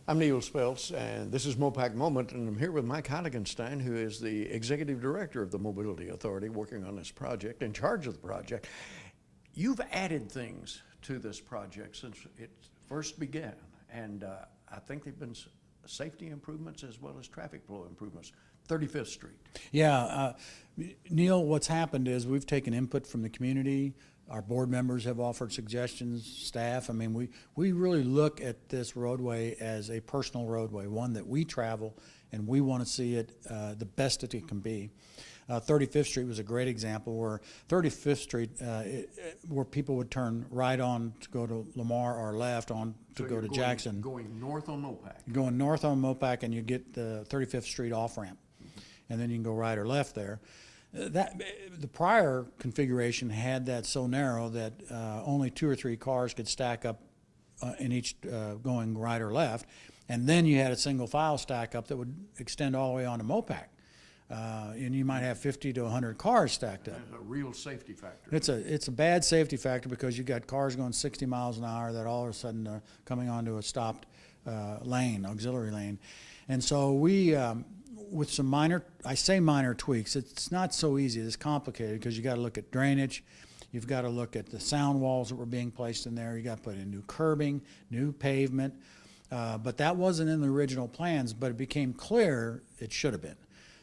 I'm Neil Speltz, and this is MoPac Moment, and I'm here with Mike Heiligenstein, who is the Executive Director of the Mobility Authority working on this project, in charge of the project. You've added things to this project since it first began, and I think they've been safety improvements as well as traffic flow improvements. 35th Street. Yeah, Neil, what's happened is we've taken input from the community. Our board members have offered suggestions, staff. I mean, we really look at this roadway as a personal roadway, one that we travel and we want to see it the best that it can be. 35th Street was a great example where 35th Street, where people would turn right on to go to Lamar or left on to go to Jackson. Going north on MoPac. Going north on MoPac, and you get the 35th Street off ramp. And then you can go right or left there. The prior configuration had that so narrow that only 2 or 3 cars could stack up in each going right or left, and then you had a single file stack up that would extend all the way onto MoPac, and you might have 50 to 100 cars stacked up. That's a real safety factor. It's a bad safety factor because you got cars going 60 miles an hour that all of a sudden are coming onto a stopped lane, auxiliary lane, and so we. With some minor, I say minor tweaks, it's not so easy, it's complicated because you got to look at drainage, you've got to look at the sound walls that were being placed in there, you got to put in new curbing, new pavement, but that wasn't in the original plans, but it became clear it should have been.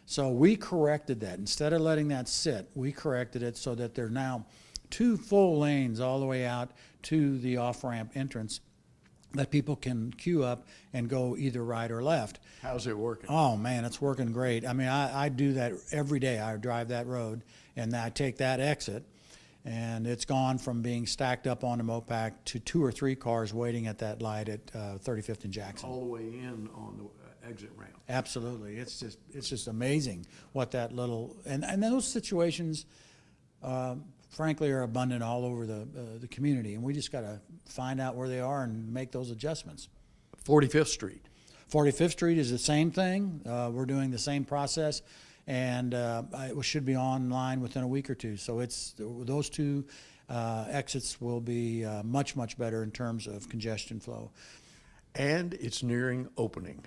So we corrected that. Instead of letting that sit, we corrected it so that there are now 2 full lanes all the way out to the off-ramp entrance that people can queue up and go either right or left. How's it working? Oh man, it's working great. I mean, I do that every day. I drive that road and I take that exit, and it's gone from being stacked up on the MoPac to 2 or 3 cars waiting at that light at 35th and Jackson. All the way in on the exit ramp. Absolutely. It's just amazing what that little, and those situations, frankly, are abundant all over the community, and we just got to find out where they are and make those adjustments. 45th Street. 45th Street is the same thing. We're doing the same process, and it should be online within a week or 2. So those 2 exits will be much, much better in terms of congestion flow. And it's nearing opening.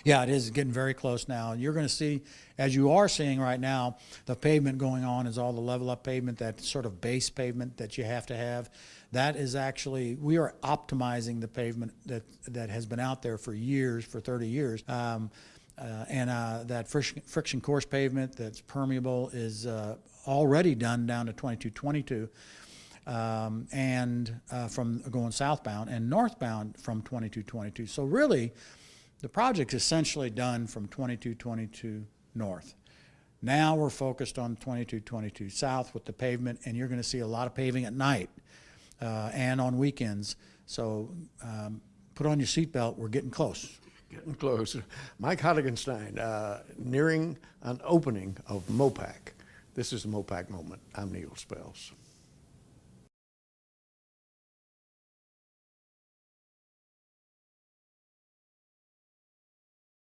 Yeah, it is getting very close now. You're going to see, as you are seeing right now, the pavement going on is all the level up pavement, that sort of base pavement that you have to have. That is actually, we are optimizing the pavement that has been out there for years, for 30 years. That friction coarse pavement that's permeable is already done down to 2222. From going southbound and northbound from 2222. So really, the project's essentially done from 2222 north. Now we're focused on 2222 south with the pavement, and you're going to see a lot of paving at night and on weekends. So put on your seatbelt, we're getting close. Getting close. Mike Heiligenstein, nearing an opening of MoPac. This is the MoPac Moment. I'm Neil Speltz.